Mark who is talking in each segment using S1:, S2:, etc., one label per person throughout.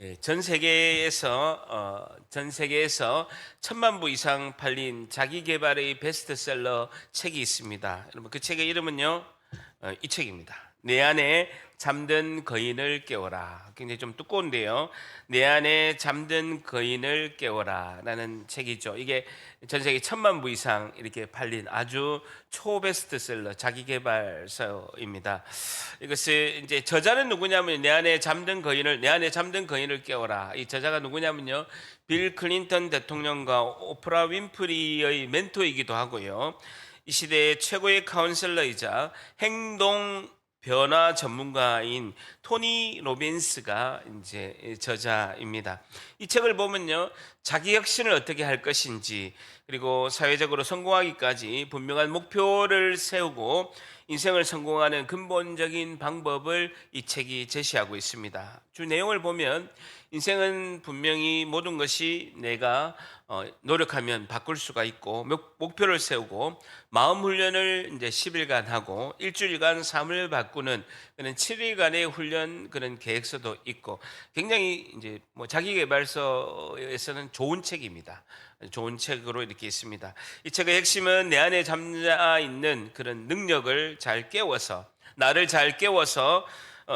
S1: 예, 전 세계에서 1,000만 부 이상 팔린 자기 개발의 베스트셀러 책이 있습니다. 여러분 그 책의 이름은요, 이 책입니다. 내 안에 잠든 거인을 깨워라. 굉장히 좀 두꺼운데요. 내 안에 잠든 거인을 깨워라라는 책이죠. 이게 전 세계 1,000만 부 이상 이렇게 팔린 아주 초베스트셀러 자기계발서입니다. 이것을 이제 저자는 누구냐면 내 안에 잠든 거인을 깨워라. 이 저자가 누구냐면요, 빌 클린턴 대통령과 오프라 윈프리의 멘토이기도 하고요, 이 시대의 최고의 카운셀러이자 행동 변화 전문가인 토니 로빈스가 이제 저자입니다. 이 책을 보면요, 자기 혁신을 어떻게 할 것인지, 그리고 사회적으로 성공하기까지 분명한 목표를 세우고 인생을 성공하는 근본적인 방법을 이 책이 제시하고 있습니다. 주 내용을 보면 인생은 분명히 모든 것이 내가 노력하면 바꿀 수가 있고, 목표를 세우고 마음 훈련을 이제 10일간 하고 일주일간 삶을 바꾸는 그런 7일간의 훈련 그런 계획서도 있고, 굉장히 이제 뭐 자기계발서에서는 좋은 책입니다. 좋은 책으로 이렇게 있습니다. 이 책의 핵심은 내 안에 잠자 있는 그런 능력을 잘 깨워서, 나를 잘 깨워서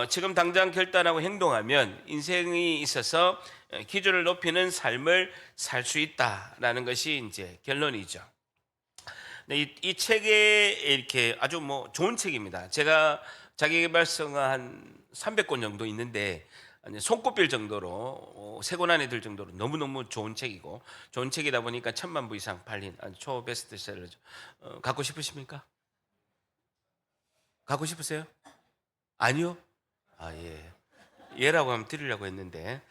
S1: 지금 당장 결단하고 행동하면 인생이 있어서 기준을 높이는 삶을 살 수 있다라는 것이 이제 결론이죠. 이 책에 이렇게 아주 뭐 좋은 책입니다. 제가 자기계발서가 한 300권 정도 있는데 손꼽힐 정도로 세 권 안에 들 정도로 너무너무 좋은 책이고, 좋은 책이다 보니까 1,000만 부 이상 팔린 아주 초 베스트셀러죠. 갖고 싶으십니까? 갖고 싶으세요? 아니요? 아, 예. 예라고 하면 드리려고 했는데,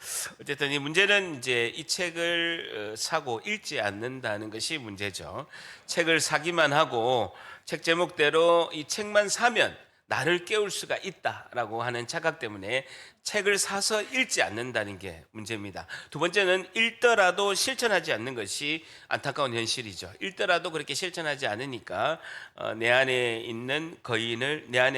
S1: 어쨌든 이 문제는 이제 이 책을 사고 읽지 않는다는 것이 문제죠. 책을 사기만 하고 책 제목대로 이 책만 사면 나를 깨울 수가 있다라고 하는 착각 때문에 책을 사서 읽지 않는다는 게 문제입니다. 두 번째는 읽더라도 실천하지 않는 것이 안타까운 현실이죠. 읽더라도 그렇게 실천하지 않으니까 내 안에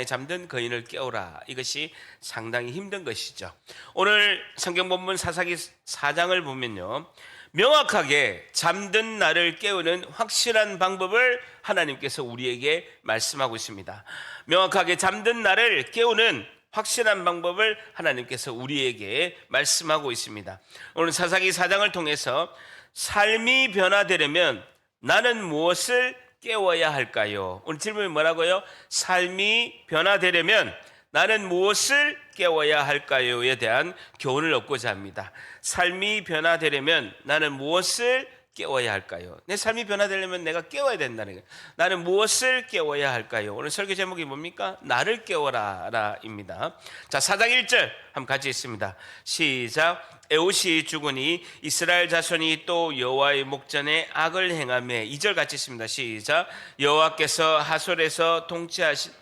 S1: 잠든 거인을 깨우라, 이것이 상당히 힘든 것이죠. 오늘 성경 본문 사사기 4장을 보면요, 명확하게 잠든 나를 깨우는 확실한 방법을 하나님께서 우리에게 말씀하고 있습니다. 명확하게 잠든 나를 깨우는 확실한 방법을 하나님께서 우리에게 말씀하고 있습니다. 오늘 사사기 4장을 통해서 삶이 변화되려면 나는 무엇을 깨워야 할까요? 오늘 질문이 뭐라고요? 삶이 변화되려면 나는 무엇을 깨워야 할까요에 대한 교훈을 얻고자 합니다. 삶이 변화되려면 나는 무엇을 깨워야 할까요? 내 삶이 변화되려면 내가 깨워야 된다는 거예요. 나는 무엇을 깨워야 할까요? 오늘 설교 제목이 뭡니까? 나를 깨워라입니다. 자, 4장 1절 한번 같이 있습니다. 시작. 에웃이 죽으니 이스라엘 자손이 또 여호와의 목전에 악을 행하며, 2절 같이 있습니다. 시작. 여호와께서 하솔에서 통치하신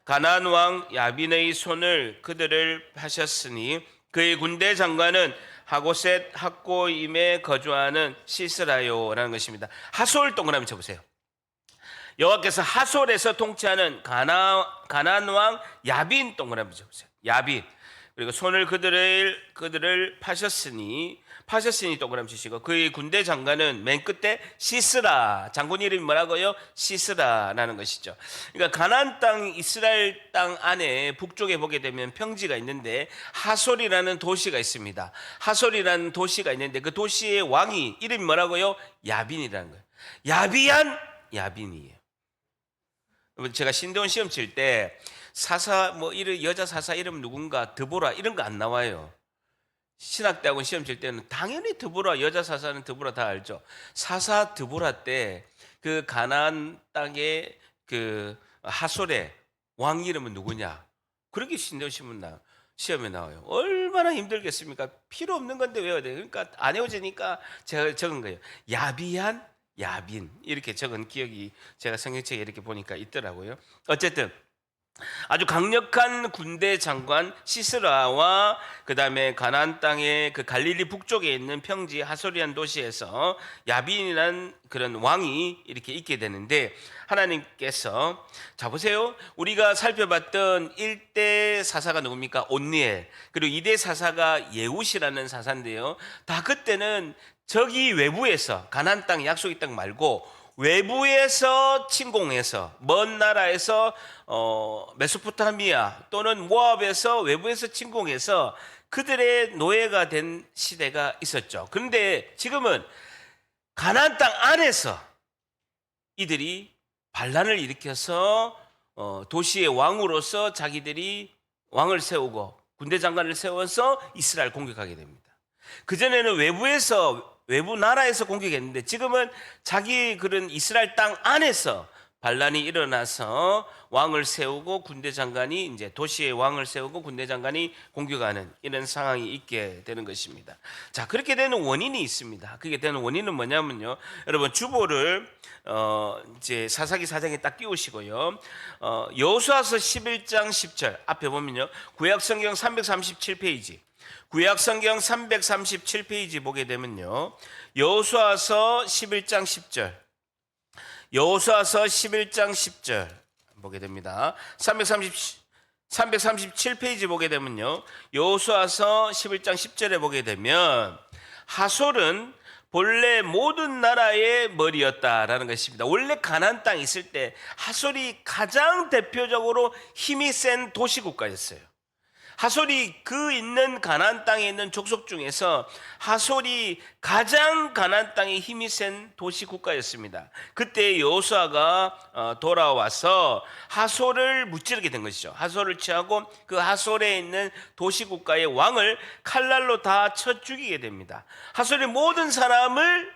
S1: 가나안 왕 야빈의 손을 그들을 파셨으니 그의 군대 장관은 하고셋 학고임에 거주하는 시스라요라는 것입니다. 하솔 동그라미 쳐보세요. 여호와께서 하솔에서 통치하는 가나안 왕 야빈 동그라미 쳐보세요. 야빈. 그리고 손을 그들을 파셨으니 동그라미 치시고, 그의 군대 장관은 맨 끝에 시스라, 장군 이름이 뭐라고요? 시스라라는 것이죠. 그러니까 가나안 땅, 이스라엘 땅 안에 북쪽에 보게 되면 평지가 있는데 하솔이라는 도시가 있습니다. 하솔이라는 도시가 있는데 그 도시의 왕이 이름이 뭐라고요? 야빈이라는 거예요. 야비한 야빈이에요. 제가 신대원 시험 칠 때 사사 여자 사사 이름 누군가 드보라 이런 거 안 나와요. 신학대학원 시험 칠 때는 당연히 드보라, 여자 사사는 드보라 다 알죠. 사사 드보라 때 그 가나안 땅의 그 하솔의 왕 이름은 누구냐? 그렇게 신대원 시험에 나와요. 얼마나 힘들겠습니까? 필요 없는 건데 외워야 돼요. 그러니까 안 외워지니까 제가 적은 거예요. 야비한 야빈, 이렇게 적은 기억이 제가 성경책에 이렇게 보니까 있더라고요. 어쨌든 아주 강력한 군대 장관 시스라와 그다음에 가나안 땅의 그 갈릴리 북쪽에 있는 평지 하솔이란 도시에서 야빈이라는 그런 왕이 이렇게 있게 되는데, 하나님께서 자 보세요. 우리가 살펴봤던 1대 사사가 누굽니까? 온니엘. 그리고 2대 사사가 예웃이라는 사사인데요. 다 그때는 저기 외부에서 가나안 땅 약속의 땅 말고 외부에서 침공해서 먼 나라에서 메소포타미아 또는 모압에서 외부에서 침공해서 그들의 노예가 된 시대가 있었죠. 그런데 지금은 가나안 땅 안에서 이들이 반란을 일으켜서 도시의 왕으로서 자기들이 왕을 세우고 군대 장관을 세워서 이스라엘 공격하게 됩니다. 그전에는 외부 나라에서 공격했는데 지금은 자기 그런 이스라엘 땅 안에서 반란이 일어나서 왕을 세우고 군대 장관이 이제 도시의 왕을 세우고 군대 장관이 공격하는 이런 상황이 있게 되는 것입니다. 자, 그렇게 되는 원인이 있습니다. 그게 되는 원인은 뭐냐면요. 여러분 주보를 이제 사사기 4장에 딱 띄우시고요. 여호수아서 11장 10절 앞에 보면요. 구약 성경 337페이지. 구약 성경 337페이지 보게 되면요. 여호수아서 11장 10절. 여호수아서 11장 10절 보게 됩니다. 337페이지 보게 되면요. 여호수아서 11장 10절에 보게 되면 하솔은 본래 모든 나라의 머리였다라는 것입니다. 원래 가나안 땅에 있을 때 하솔이 가장 대표적으로 힘이 센 도시국가였어요. 하솔이 그 있는 가나안 땅에 있는 족속 중에서 하솔이 가장 가나안 땅에 힘이 센 도시 국가였습니다. 그때 여호수아가 돌아와서 하솔을 무찌르게 된 것이죠. 하솔을 취하고 그 하솔에 있는 도시 국가의 왕을 칼날로 다 쳐 죽이게 됩니다. 하솔의 모든 사람을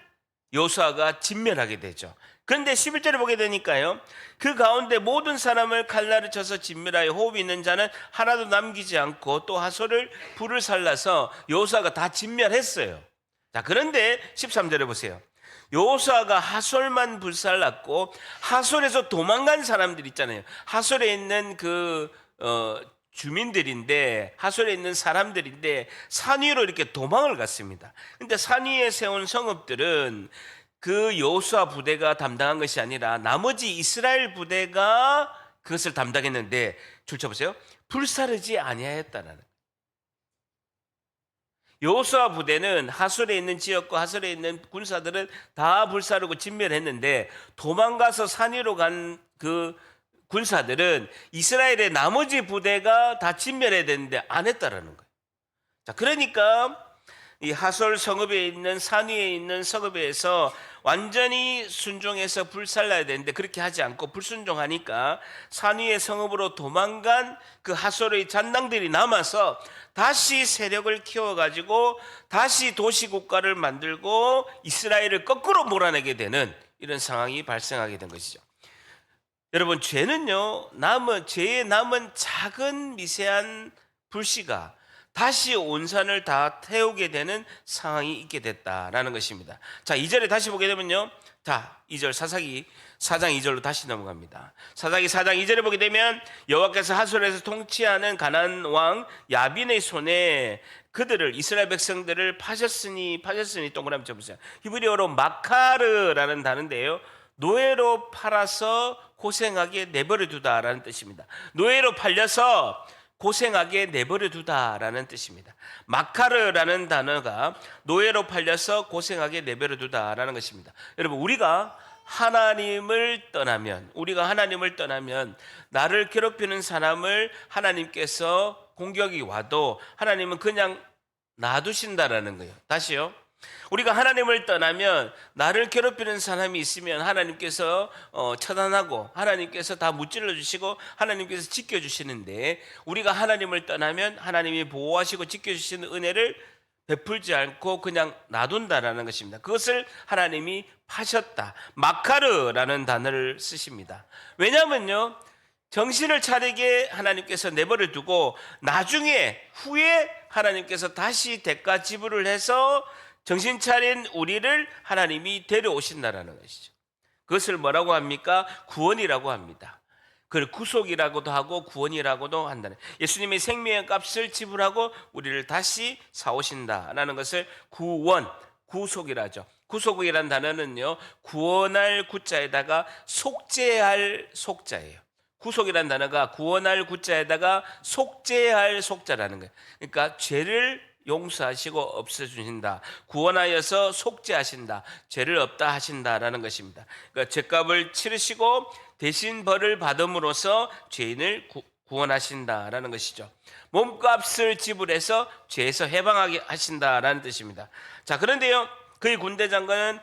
S1: 여호수아가 진멸하게 되죠. 그런데 11절에 보게 되니까요. 그 가운데 모든 사람을 칼날을 쳐서 진멸하여 호흡이 있는 자는 하나도 남기지 않고 또 하솔을 불을 살라서 여호수아가 다 진멸했어요. 자, 그런데 13절에 보세요. 여호수아가 하솔만 불살랐고 하솔에서 도망간 사람들 있잖아요. 하솔에 있는 주민들인데 하솔에 있는 사람들인데 산 위로 이렇게 도망을 갔습니다. 근데 산 위에 세운 성읍들은 그 여호수아 부대가 담당한 것이 아니라 나머지 이스라엘 부대가 그것을 담당했는데 줄쳐보세요. 불사르지 아니하였다라는. 여호수아 부대는 하솔에 있는 지역과 하솔에 있는 군사들은 다 불사르고 진멸했는데 도망가서 산 위로 간 그 군사들은 이스라엘의 나머지 부대가 다 진멸해야 되는데 안 했다라는 거예요. 자, 그러니까 이 하솔 성읍에 있는 산 위에 있는 성읍에서 완전히 순종해서 불살라야 되는데 그렇게 하지 않고 불순종하니까 산 위의 성읍으로 도망간 그 하솔의 잔당들이 남아서 다시 세력을 키워가지고 다시 도시국가를 만들고 이스라엘을 거꾸로 몰아내게 되는 이런 상황이 발생하게 된 것이죠. 여러분, 죄는요, 죄의 남은 작은 미세한 불씨가 다시 온 산을 다 태우게 되는 상황이 있게 됐다라는 것입니다. 자, 2절에 다시 보게 되면요. 자, 2절 사사기 4장 2절로 다시 넘어갑니다. 사사기 4장 2절에 보게 되면 여호와께서 하솔에서 통치하는 가나안 왕 야빈의 손에 그들을 이스라엘 백성들을 파셨으니 동그라미 쳐보세요. 히브리어로 마카르라는 단어인데요. 노예로 팔아서 고생하게 내버려 두다라는 뜻입니다. 노예로 팔려서 고생하게 내버려 두다라는 뜻입니다. 마카르라는 단어가 노예로 팔려서 고생하게 내버려 두다라는 것입니다. 여러분, 우리가 하나님을 떠나면 나를 괴롭히는 사람을 하나님께서 공격이 와도 하나님은 그냥 놔두신다라는 거예요. 다시요. 우리가 하나님을 떠나면 나를 괴롭히는 사람이 있으면 하나님께서 처단하고 하나님께서 다 무찔러 주시고 하나님께서 지켜주시는데, 우리가 하나님을 떠나면 하나님이 보호하시고 지켜주시는 은혜를 베풀지 않고 그냥 놔둔다라는 것입니다. 그것을 하나님이 파셨다, 마카르라는 단어를 쓰십니다. 왜냐하면요, 정신을 차리게 하나님께서 내버려 두고 나중에 후에 하나님께서 다시 대가 지불을 해서 정신 차린 우리를 하나님이 데려오신다라는 것이죠. 그것을 뭐라고 합니까? 구원이라고 합니다. 그걸 구속이라고도 하고 구원이라고도 한다는, 예수님이 생명의 값을 지불하고 우리를 다시 사오신다라는 것을 구원, 구속이라 하죠. 구속이라는 단어는요, 구원할 구자에다가 속죄할 속자예요. 구속이라는 단어가 구원할 구자에다가 속죄할 속자라는 거예요. 그러니까 죄를 용서하시고 없애주신다, 구원하여서 속죄하신다, 죄를 없다 하신다라는 것입니다. 그러니까 죄값을 치르시고 대신 벌을 받음으로써 죄인을 구원하신다라는 것이죠. 몸값을 지불해서 죄에서 해방하게 하신다라는 뜻입니다. 자, 그런데요, 그의 군대 장관은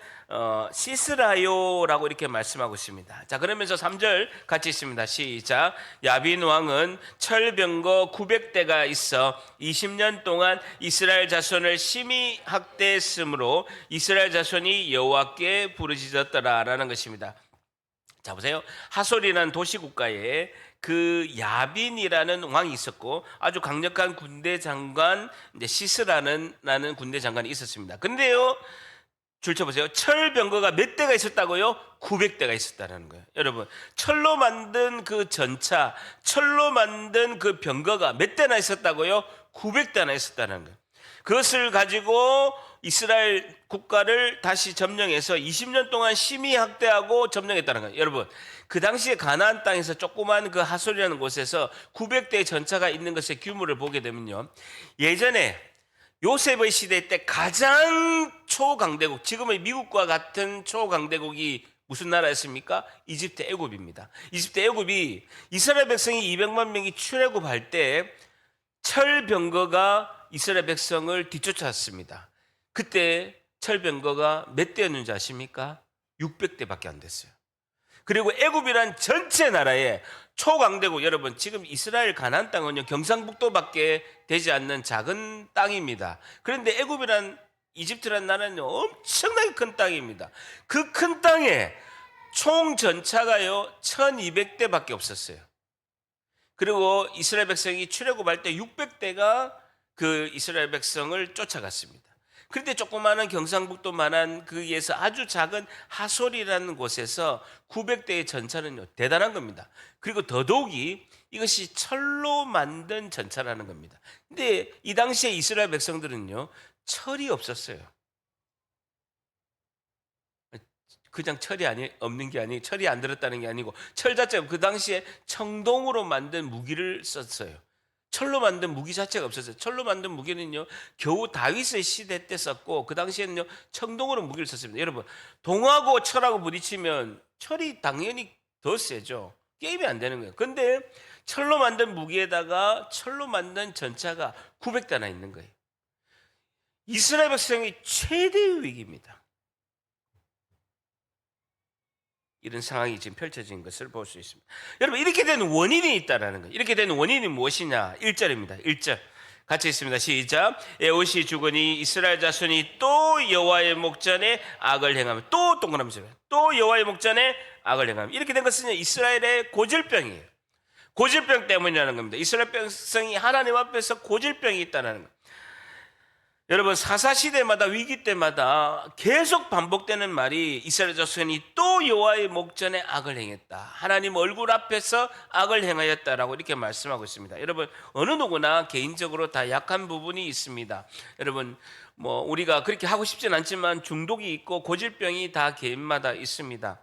S1: 시스라요라고 이렇게 말씀하고 있습니다. 자, 그러면서 3절 같이 있습니다. 시작. 야빈 왕은 철병거 900대가 있어 20년 동안 이스라엘 자손을 심히 학대했으므로 이스라엘 자손이 여호와께 부르짖었더라라는 것입니다. 자, 보세요. 하솔이라는 도시국가에 그 야빈이라는 왕이 있었고 아주 강력한 군대 장관 시스라는 군대 장관이 있었습니다. 근데요, 줄쳐보세요. 철병거가 몇 대가 있었다고요? 900대가 있었다는 거예요. 여러분, 철로 만든 그 전차, 철로 만든 그 병거가 몇 대나 있었다고요? 900대나 있었다는 거예요. 그것을 가지고 이스라엘 국가를 다시 점령해서 20년 동안 심히 학대하고 점령했다는 거예요. 여러분, 그 당시에 가나안 땅에서 조그만 그 하솔이라는 곳에서 900대의 전차가 있는 것의 규모를 보게 되면요, 예전에 요셉의 시대 때 가장 초강대국, 지금의 미국과 같은 초강대국이 무슨 나라였습니까? 이집트, 애굽입니다. 이집트, 애굽이 이스라엘 백성이 200만 명이 출애굽할 때 철병거가 이스라엘 백성을 뒤쫓았습니다. 그때 철병거가 몇 대였는지 아십니까? 600대밖에 안 됐어요. 그리고 애굽이란 전체 나라에 초강대국, 여러분 지금 이스라엘 가나안 땅은요, 경상북도밖에 되지 않는 작은 땅입니다. 그런데 애굽이란, 이집트란 나라는요, 엄청나게 큰 땅입니다. 그 큰 땅에 총 전차가요 1200대밖에 없었어요. 그리고 이스라엘 백성이 출애굽할 때 600대가 그 이스라엘 백성을 쫓아갔습니다. 그런데 조그마한 경상북도만한 거기에서 아주 작은 하솔이라는 곳에서 900대의 전차는요, 대단한 겁니다. 그리고 더더욱이 이것이 철로 만든 전차라는 겁니다. 근데 이 당시에 이스라엘 백성들은요, 철이 없었어요. 그냥 철이 없는 게 아니고, 철이 안 들었다는 게 아니고, 철 자체가 그 당시에 청동으로 만든 무기를 썼어요. 철로 만든 무기 자체가 없었어요. 철로 만든 무기는요, 겨우 다윗의 시대 때 썼고, 그 당시에는요, 청동으로 무기를 썼습니다. 여러분, 동하고 철하고 부딪히면 철이 당연히 더 세죠. 게임이 안 되는 거예요. 근데 철로 만든 무기에다가 철로 만든 전차가 900대나 있는 거예요. 이스라엘 백성이 최대의 위기입니다. 이런 상황이 지금 펼쳐진 것을 볼 수 있습니다. 여러분, 이렇게 된 원인이 있다라는 거예요. 이렇게 된 원인이 무엇이냐? 1절입니다. 1절 같이 있습니다. 시작. 에옷이 죽으니 이스라엘 자손이 또 여호와의 목전에 악을 행하며, 또 동그라미 또 여호와의 목전에 악을 행하며, 이렇게 된 것은 이스라엘의 고질병이에요. 고질병 때문이라는 겁니다. 이스라엘 백성이 하나님 앞에서 고질병이 있다는 거예요. 여러분, 사사시대마다, 위기 때마다 계속 반복되는 말이 이스라엘 자손이 또 여호와의 목전에 악을 행했다, 하나님 얼굴 앞에서 악을 행하였다라고 이렇게 말씀하고 있습니다. 여러분, 어느 누구나 개인적으로 다 약한 부분이 있습니다. 여러분, 우리가 그렇게 하고 싶진 않지만 중독이 있고 고질병이 다 개인마다 있습니다.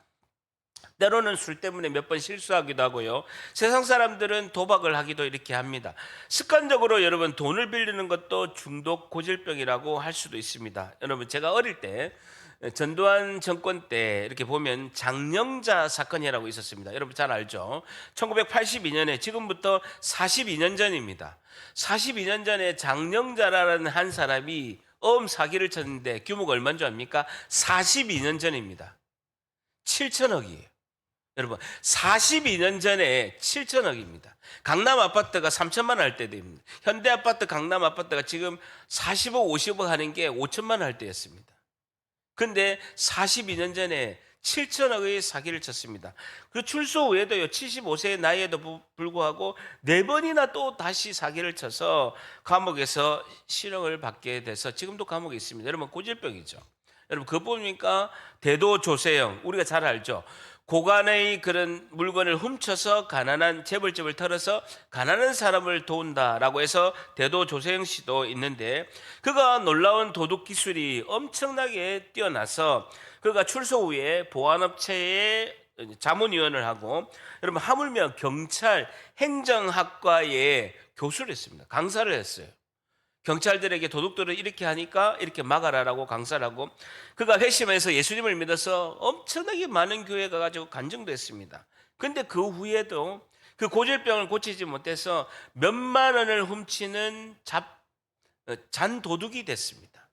S1: 때로는 술 때문에 몇 번 실수하기도 하고요. 세상 사람들은 도박을 하기도 이렇게 합니다. 습관적으로 여러분, 돈을 빌리는 것도 중독 고질병이라고 할 수도 있습니다. 여러분, 제가 어릴 때 전두환 정권 때 이렇게 보면 장영자 사건이라고 있었습니다. 여러분 잘 알죠? 1982년에, 지금부터 42년 전입니다. 42년 전에 장영자라는 한 사람이 사기를 쳤는데 규모가 얼마인 줄 압니까? 42년 전입니다. 7천억이에요. 여러분, 42년 전에 7천억입니다. 강남 아파트가 3천만 원 할 때 됩니다. 현대 아파트, 강남 아파트가 지금 40억, 50억 하는 게 5천만 원 할 때였습니다. 근데 42년 전에 7천억의 사기를 쳤습니다. 그 출소 후에도요, 75세의 나이에도 불구하고 4번이나 또 다시 사기를 쳐서 감옥에서 실형을 받게 돼서 지금도 감옥에 있습니다. 여러분, 고질병이죠. 여러분 그거 보니까 대도조세형, 우리가 잘 알죠. 고관의 그런 물건을 훔쳐서 가난한 재벌집을 털어서 가난한 사람을 도운다라고 해서 대도조세형 씨도 있는데, 그가 놀라운 도둑 기술이 엄청나게 뛰어나서 그가 출소 후에 보안업체에 자문위원을 하고, 여러분 하물며 경찰 행정학과에 교수를 했습니다. 강사를 했어요. 경찰들에게 도둑들을 이렇게 하니까 이렇게 막아라라고 강사를 하고, 그가 회심해서 예수님을 믿어서 엄청나게 많은 교회가 가지고 간증됐습니다. 근데 그 후에도 그 고질병을 고치지 못해서 몇만 원을 훔치는 잔 도둑이 됐습니다.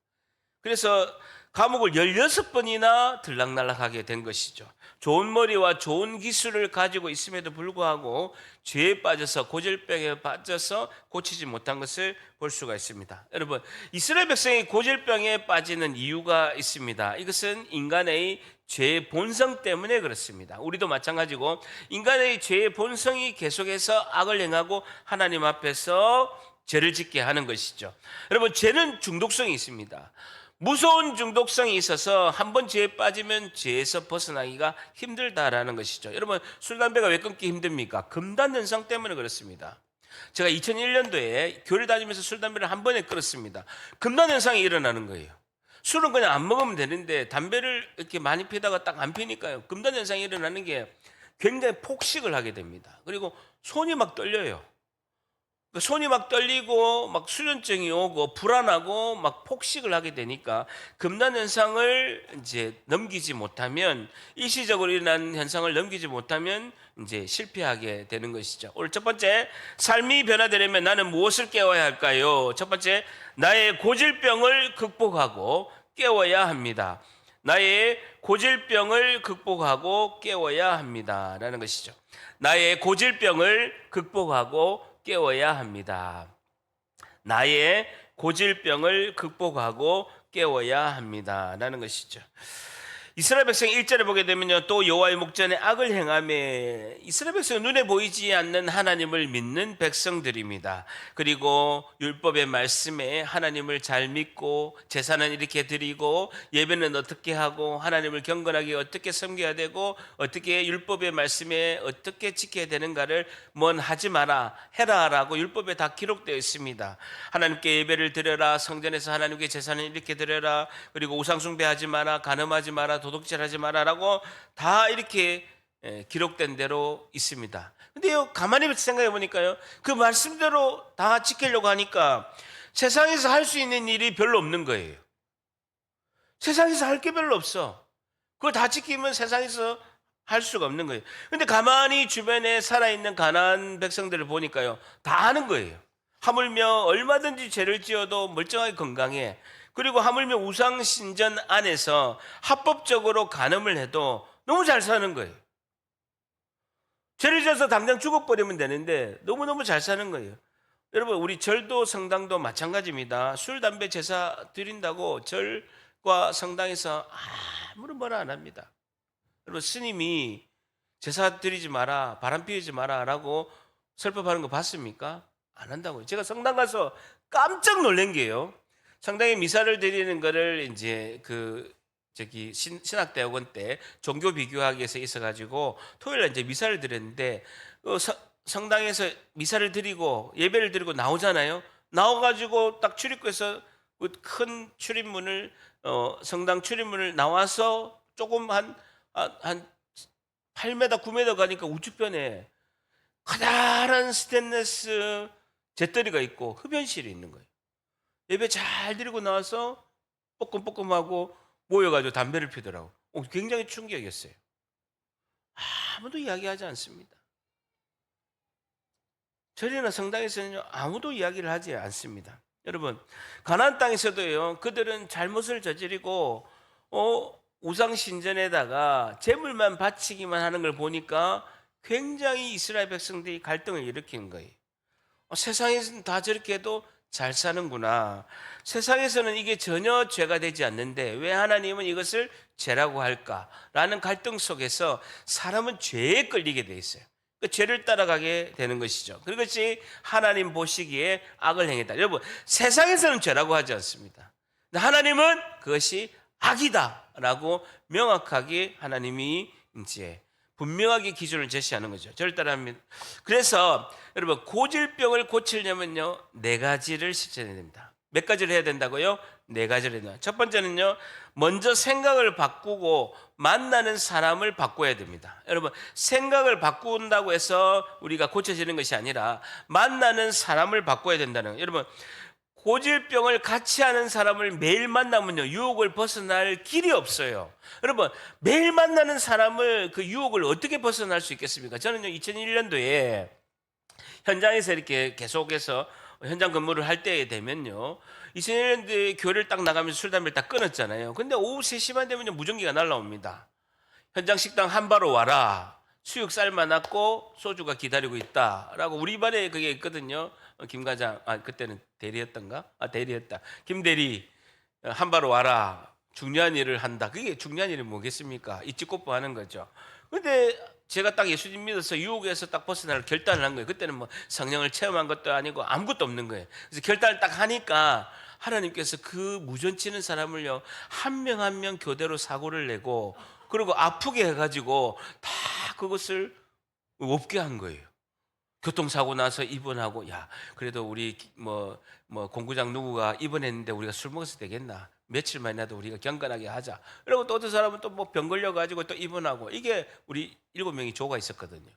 S1: 그래서 감옥을 16번이나 들락날락하게 된 것이죠. 좋은 머리와 좋은 기술을 가지고 있음에도 불구하고 죄에 빠져서, 고질병에 빠져서 고치지 못한 것을 볼 수가 있습니다. 여러분, 이스라엘 백성이 고질병에 빠지는 이유가 있습니다. 이것은 인간의 죄의 본성 때문에 그렇습니다. 우리도 마찬가지고 인간의 죄의 본성이 계속해서 악을 행하고 하나님 앞에서 죄를 짓게 하는 것이죠. 여러분, 죄는 중독성이 있습니다. 무서운 중독성이 있어서 한번 죄에 빠지면 죄에서 벗어나기가 힘들다라는 것이죠. 여러분, 술, 담배가 왜 끊기 힘듭니까? 금단 현상 때문에 그렇습니다. 제가 2001년도에 교회 다니면서 술, 담배를 한 번에 끊었습니다. 금단 현상이 일어나는 거예요. 술은 그냥 안 먹으면 되는데 담배를 이렇게 많이 피다가 딱 안 피니까요, 금단 현상이 일어나는 게 굉장히 폭식을 하게 됩니다. 그리고 손이 막 떨려요. 손이 막 떨리고 막 수련증이 오고 불안하고 막 폭식을 하게 되니까 금단 현상을 이제 넘기지 못하면, 일시적으로 일어난 현상을 넘기지 못하면 이제 실패하게 되는 것이죠. 오늘 첫 번째, 삶이 변화되려면 나는 무엇을 깨워야 할까요? 첫 번째, 나의 고질병을 극복하고 깨워야 합니다. 나의 고질병을 극복하고 깨워야 합니다라는 것이죠. 나의 고질병을 극복하고 깨워야 합니다. 나의 고질병을 극복하고 깨워야 합니다라는 것이죠. 이스라엘 백성 1절에 보게 되면요, 또 여호와의 목전에 악을 행하며, 이스라엘 백성은 눈에 보이지 않는 하나님을 믿는 백성들입니다. 그리고 율법의 말씀에 하나님을 잘 믿고 제사는 이렇게 드리고 예배는 어떻게 하고 하나님을 경건하게 어떻게 섬겨야 되고 어떻게 율법의 말씀에 어떻게 지켜야 되는가를 뭔 하지 마라 해라라고 율법에 다 기록되어 있습니다. 하나님께 예배를 드려라, 성전에서 하나님께 제사는 이렇게 드려라, 그리고 우상 숭배하지 마라, 간음하지 마라, 도둑질하지 마라라고 다 이렇게 기록된 대로 있습니다. 근데요, 가만히 생각해 보니까요, 그 말씀대로 다 지키려고 하니까 세상에서 할 수 있는 일이 별로 없는 거예요. 세상에서 할 게 별로 없어. 그걸 다 지키면 세상에서 할 수가 없는 거예요. 근데 가만히 주변에 살아있는 가나안 백성들을 보니까요, 다 하는 거예요. 하물며 얼마든지 죄를 지어도 멀쩡하게 건강해. 그리고 하물며 우상 신전 안에서 합법적으로 간음을 해도 너무 잘 사는 거예요. 죄를 지어서 당장 죽어버리면 되는데 너무너무 잘 사는 거예요. 여러분, 우리 절도 성당도 마찬가지입니다. 술, 담배, 제사 드린다고 절과 성당에서 아무런 뭐라 안 합니다. 여러분, 스님이 제사 드리지 마라, 바람 피우지 마라 라고 설법하는 거 봤습니까? 안 한다고요. 제가 성당 가서 깜짝 놀란 게요, 성당에 미사를 드리는 거를 이제 신학대학원 때 종교 비교학에서 있어가지고 토요일 날 이제 미사를 드렸는데, 성당에서 미사를 드리고 예배를 드리고 나오잖아요. 나와가지고 딱 출입구에서 큰 출입문을, 성당 출입문을 나와서 조금 한 8m, 9m 가니까 우측편에 커다란 스테인리스 재떨이가 있고 흡연실이 있는 거예요. 예배 잘 드리고 나와서 뽀끔뽀끔하고 모여가지고 담배를 피더라고. 굉장히 충격이었어요. 아무도 이야기하지 않습니다. 절이나 성당에서는 아무도 이야기를 하지 않습니다. 여러분, 가나안 땅에서도요, 그들은 잘못을 저지르고 우상 신전에다가 제물만 바치기만 하는 걸 보니까 굉장히 이스라엘 백성들이 갈등을 일으킨 거예요. 세상에서는 다 저렇게 해도 잘 사는구나. 세상에서는 이게 전혀 죄가 되지 않는데 왜 하나님은 이것을 죄라고 할까라는 갈등 속에서 사람은 죄에 끌리게 돼 있어요. 그 죄를 따라가게 되는 것이죠. 그것이 하나님 보시기에 악을 행했다. 여러분, 세상에서는 죄라고 하지 않습니다. 하나님은 그것이 악이다라고 명확하게 하나님이 이제 분명하게 기준을 제시하는 거죠. 저를 따라합니다. 그래서 여러분 고질병을 고치려면요 4가지를 실천해야 됩니다. 몇 가지를 해야 된다고요? 4가지를 해야 된다. 첫 번째는요 먼저 생각을 바꾸고 만나는 사람을 바꿔야 됩니다. 여러분 생각을 바꾼다고 해서 우리가 고쳐지는 것이 아니라 만나는 사람을 바꿔야 된다는 거예요. 여러분 고질병을 같이 하는 사람을 매일 만나면요 유혹을 벗어날 길이 없어요. 여러분 매일 만나는 사람을 그 유혹을 어떻게 벗어날 수 있겠습니까? 저는요 2001년도에 현장에서 이렇게 계속해서 현장 근무를 할 때에 되면요 2001년도에 교회를 딱 나가면서 술 담배를 딱 끊었잖아요. 근데 오후 3시만 되면요 무전기가 날라옵니다. 현장 식당 한바로 와라. 수육 삶아놨고 소주가 기다리고 있다라고 우리 반에 그게 있거든요. 김 과장, 그때는 대리였던가? 대리였다. 김 대리 한바로 와라. 중요한 일을 한다. 그게 중요한 일이 뭐겠습니까? 이치꼬부 하는 거죠. 근데 제가 딱 예수님 믿어서 유혹에서 딱 벗어날 결단을 한 거예요. 그때는 뭐 성령을 체험한 것도 아니고 아무것도 없는 거예요. 그래서 결단을 딱 하니까 하나님께서 그 무전치는 사람을요 한 명 한 명 교대로 사고를 내고 그리고 아프게 해가지고 다 그것을 없게 한 거예요. 교통사고 나서 입원하고 야 그래도 우리 뭐 공구장 누구가 입원했는데 우리가 술 먹어서 되겠나? 며칠만이라도 우리가 경건하게 하자. 그리고 또 어떤 사람은 또 뭐 병 걸려가지고 또 입원하고 이게 우리 7명이 조가 있었거든요.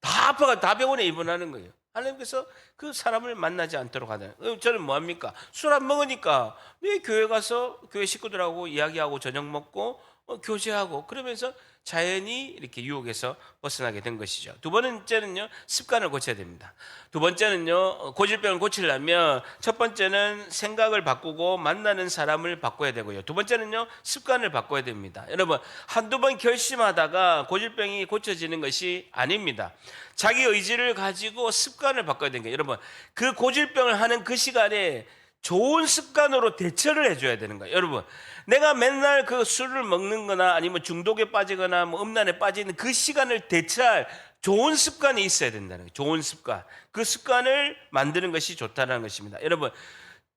S1: 다 아파가 다 병원에 입원하는 거예요. 하나님께서 그 사람을 만나지 않도록 하는. 저는 뭐 합니까? 술 안 먹으니까 네 교회 가서 교회 식구들하고 이야기하고 저녁 먹고 교제하고 그러면서 자연히 이렇게 유혹에서 벗어나게 된 것이죠. 두 번째는요 습관을 고쳐야 됩니다. 두 번째는요 고질병을 고치려면 첫 번째는 생각을 바꾸고 만나는 사람을 바꿔야 되고요. 두 번째는요 습관을 바꿔야 됩니다. 여러분 한두 번 결심하다가 고질병이 고쳐지는 것이 아닙니다. 자기 의지를 가지고 습관을 바꿔야 되는 거예요. 여러분 그 고질병을 하는 그 시간에 좋은 습관으로 대처를 해줘야 되는 거예요. 여러분 내가 맨날 그 술을 먹는 거나 아니면 중독에 빠지거나 뭐 음란에 빠지는 그 시간을 대처할 좋은 습관이 있어야 된다는 거예요. 좋은 습관. 그 습관을 만드는 것이 좋다는 것입니다. 여러분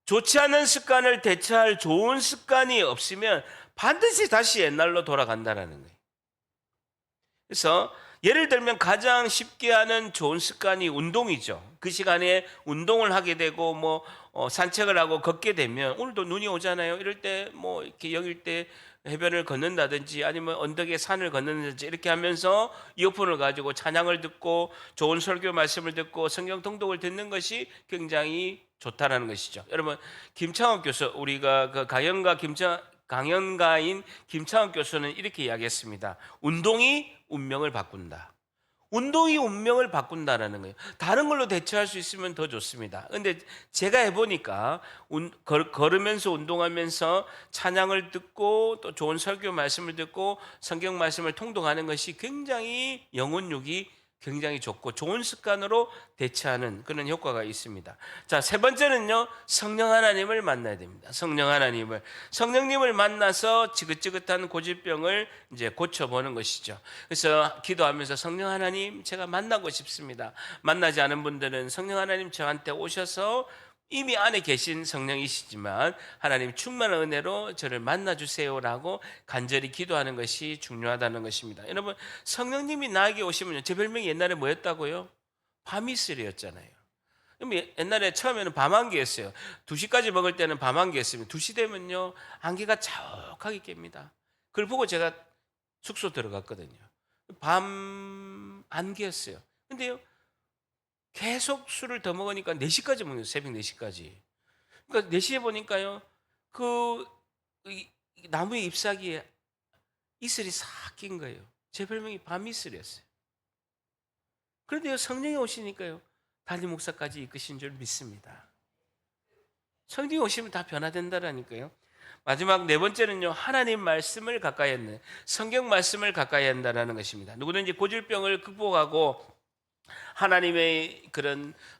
S1: 좋지 않은 습관을 대처할 좋은 습관이 없으면 반드시 다시 옛날로 돌아간다는 거예요. 그래서 예를 들면 가장 쉽게 하는 좋은 습관이 운동이죠. 그 시간에 운동을 하게 되고 뭐 산책을 하고 걷게 되면 오늘도 눈이 오잖아요. 이럴 때 뭐 이렇게 여길 때 해변을 걷는다든지 아니면 언덕에 산을 걷는다든지 이렇게 하면서 이어폰을 가지고 찬양을 듣고 좋은 설교 말씀을 듣고 성경 통독을 듣는 것이 굉장히 좋다라는 것이죠. 여러분 김창원 교수 우리가 그 강연가인 김창원 교수는 이렇게 이야기했습니다. 운동이 운명을 바꾼다. 운동이 운명을 바꾼다라는 거예요. 다른 걸로 대처할 수 있으면 더 좋습니다. 근데 제가 해보니까 걸으면서 운동하면서 찬양을 듣고 또 좋은 설교 말씀을 듣고 성경 말씀을 통독하는 것이 굉장히 영혼육이 굉장히 좋고 좋은 습관으로 대처하는 그런 효과가 있습니다. 자, 세 번째는요, 성령 하나님을 만나야 됩니다. 성령님을 만나서 지긋지긋한 고질병을 이제 고쳐보는 것이죠. 그래서 기도하면서 성령 하나님, 제가 만나고 싶습니다. 만나지 않은 분들은 성령 하나님 저한테 오셔서 이미 안에 계신 성령이시지만 하나님 충만한 은혜로 저를 만나주세요라고 간절히 기도하는 것이 중요하다는 것입니다. 여러분 성령님이 나에게 오시면요, 제 별명이 옛날에 뭐였다고요? 밤이슬이었잖아요. 옛날에 처음에는 밤안개였어요. 2시까지 먹을 때는 밤안개였으면 2시 되면요 안개가 자욱하게 깹니다. 그걸 보고 제가 숙소 들어갔거든요. 밤안개였어요. 근데요 계속 술을 더 먹으니까 4시까지 먹는 거예요. 새벽 4시까지. 그러니까 4시에 보니까요. 나무의 잎사귀에 이슬이 싹 낀 거예요. 제 별명이 밤이슬이었어요. 그런데요. 성령이 오시니까요. 달리 목사까지 이끄신 줄 믿습니다. 성령이 오시면 다 변화된다라니까요. 마지막 네 번째는요. 하나님 말씀을 가까이 한다. 성경 말씀을 가까이 한다라는 것입니다. 누구든지 고질병을 극복하고 하나님의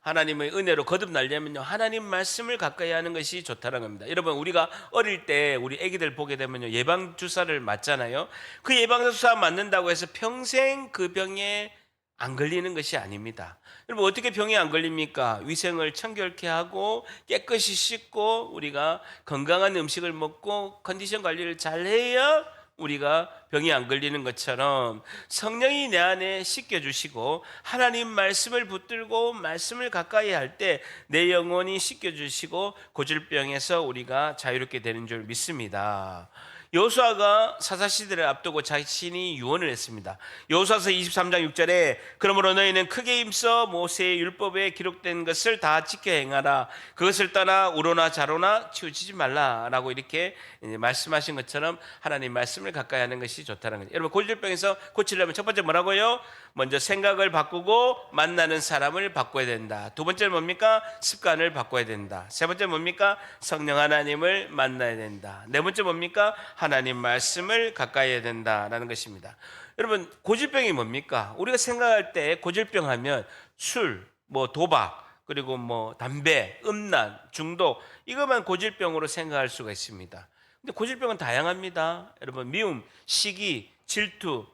S1: 은혜로 거듭나려면요 하나님 말씀을 가까이 하는 것이 좋다는 겁니다. 여러분 우리가 어릴 때 우리 애기들 보게 되면요 예방 주사를 맞잖아요. 그 예방 주사 맞는다고 해서 평생 그 병에 안 걸리는 것이 아닙니다. 여러분 어떻게 병이 안 걸립니까? 위생을 청결케 하고 깨끗이 씻고 우리가 건강한 음식을 먹고 컨디션 관리를 잘 해야 우리가 병이 안 걸리는 것처럼 성령이 내 안에 씻겨주시고 하나님 말씀을 붙들고 말씀을 가까이 할 때 내 영혼이 씻겨주시고 고질병에서 우리가 자유롭게 되는 줄 믿습니다. 여호수아가 사사시대를 앞두고 자신이 유언을 했습니다. 여호수아서 23장 6절에 그러므로 너희는 크게 힘써 모세의 율법에 기록된 것을 다 지켜 행하라. 그것을 떠나 우로나 좌로나 치우치지 말라라고 이렇게 말씀하신 것처럼 하나님 말씀을 가까이 하는 것이 좋다는 거죠. 여러분 고질병에서 고치려면 첫 번째 뭐라고요? 먼저 생각을 바꾸고 만나는 사람을 바꿔야 된다. 두 번째는 뭡니까? 습관을 바꿔야 된다. 세 번째 뭡니까? 성령 하나님을 만나야 된다. 네 번째 뭡니까? 하나님 말씀을 가까이 해야 된다라는 것입니다. 여러분 고질병이 뭡니까? 우리가 생각할 때 고질병 하면 술, 도박, 그리고 담배, 음란, 중독 이것만 고질병으로 생각할 수가 있습니다. 근데 고질병은 다양합니다. 여러분 미움, 시기, 질투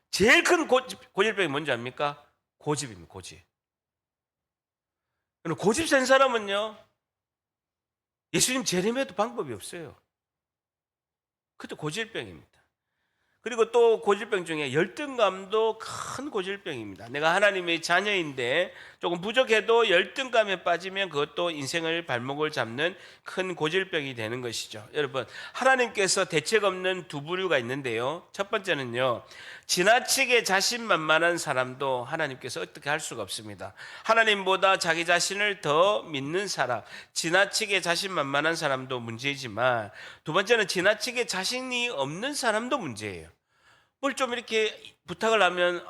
S1: 제일 큰 고질병이 뭔지 압니까? 고집입니다. 고집. 고집 센 사람은요 예수님 재림해도 방법이 없어요. 그것도 고질병입니다. 그리고 또 고질병 중에 열등감도 큰 고질병입니다. 내가 하나님의 자녀인데 조금 부족해도 열등감에 빠지면 그것도 인생을 발목을 잡는 큰 고질병이 되는 것이죠. 여러분 하나님께서 대책 없는 두 부류가 있는데요. 첫 번째는요, 지나치게 자신만만한 사람도 하나님께서 어떻게 할 수가 없습니다. 하나님보다 자기 자신을 더 믿는 사람, 지나치게 자신만만한 사람도 문제이지만 두 번째는 지나치게 자신이 없는 사람도 문제예요. 뭘 좀 이렇게 부탁을 하면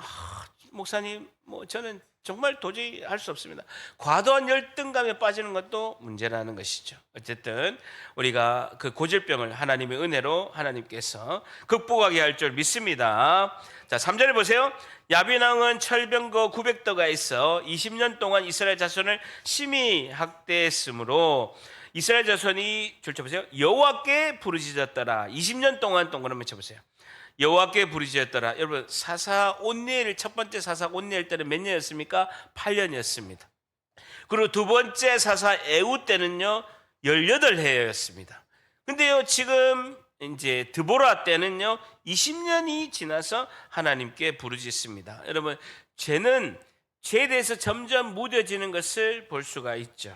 S1: 목사님 저는 정말 도저히 할 수 없습니다. 과도한 열등감에 빠지는 것도 문제라는 것이죠. 어쨌든 우리가 그 고질병을 하나님의 은혜로 하나님께서 극복하게 할 줄 믿습니다. 자, 3절에 보세요. 야빈 왕은 철병거 900도가 있어 20년 동안 이스라엘 자손을 심히 학대했으므로 이스라엘 자손이 줄쳐보세요. 여호와께 부르짖었더라. 20년 동안 동그라미 쳐보세요. 여호와께 부르짖었더라. 여러분 사사온니엘 첫 번째 사사온니엘 때는 몇 년이었습니까? 8년이었습니다. 그리고 두 번째 사사 에우 때는요 18해였습니다. 근데요 지금 이제 드보라 때는요 20년이 지나서 하나님께 부르짖습니다. 여러분 죄는 죄에 대해서 점점 무뎌지는 것을 볼 수가 있죠.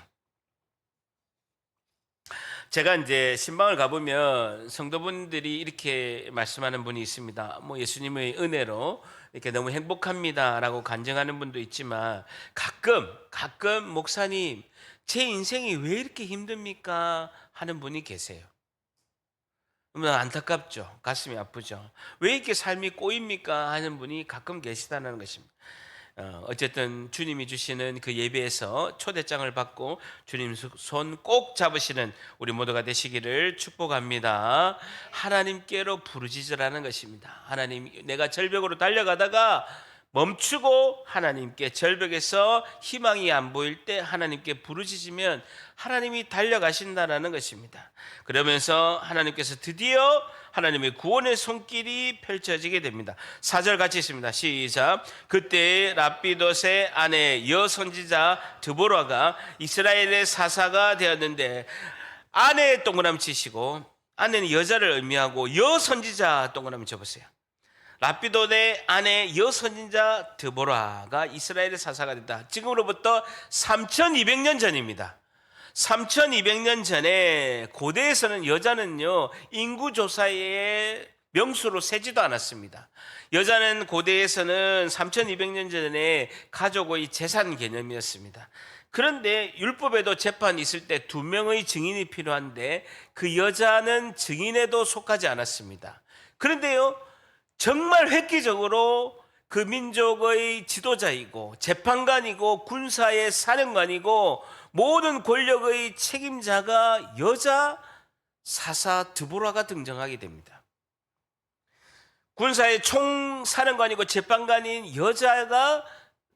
S1: 제가 이제 신방을 가보면 성도분들이 이렇게 말씀하는 분이 있습니다. 예수님의 은혜로 이렇게 너무 행복합니다라고 간증하는 분도 있지만 가끔 목사님 제 인생이 왜 이렇게 힘듭니까 하는 분이 계세요. 안타깝죠. 가슴이 아프죠. 왜 이렇게 삶이 꼬입니까 하는 분이 가끔 계시다는 것입니다. 어쨌든 주님이 주시는 그 예배에서 초대장을 받고 주님 손 꼭 잡으시는 우리 모두가 되시기를 축복합니다. 하나님께로 부르짖으라는 것입니다. 하나님, 내가 절벽으로 달려가다가 멈추고 하나님께 절벽에서 희망이 안 보일 때 하나님께 부르짖으면 하나님이 달려가신다라는 것입니다. 그러면서 하나님께서 드디어 하나님의 구원의 손길이 펼쳐지게 됩니다. 4절 같이 있습니다. 시작. 그때 랍비돗의 아내 여선지자 드보라가 이스라엘의 사사가 되었는데, 아내 동그라미 치시고, 아내는 여자를 의미하고 여선지자 동그라미 쳐보세요. 랍비돗의 아내 여선지자 드보라가 이스라엘의 사사가 됐다. 지금으로부터 3200년 전입니다. 3200년 전에 고대에서는 여자는요 인구조사의 명수로 세지도 않았습니다. 여자는 고대에서는 3200년 전에 가족의 재산 개념이었습니다. 그런데 율법에도 재판이 있을 때 2명의 증인이 필요한데 그 여자는 증인에도 속하지 않았습니다. 그런데요 정말 획기적으로 그 민족의 지도자이고 재판관이고 군사의 사령관이고 모든 권력의 책임자가 여자 사사 드보라가 등장하게 됩니다. 군사의 총사령관이고 재판관인 여자가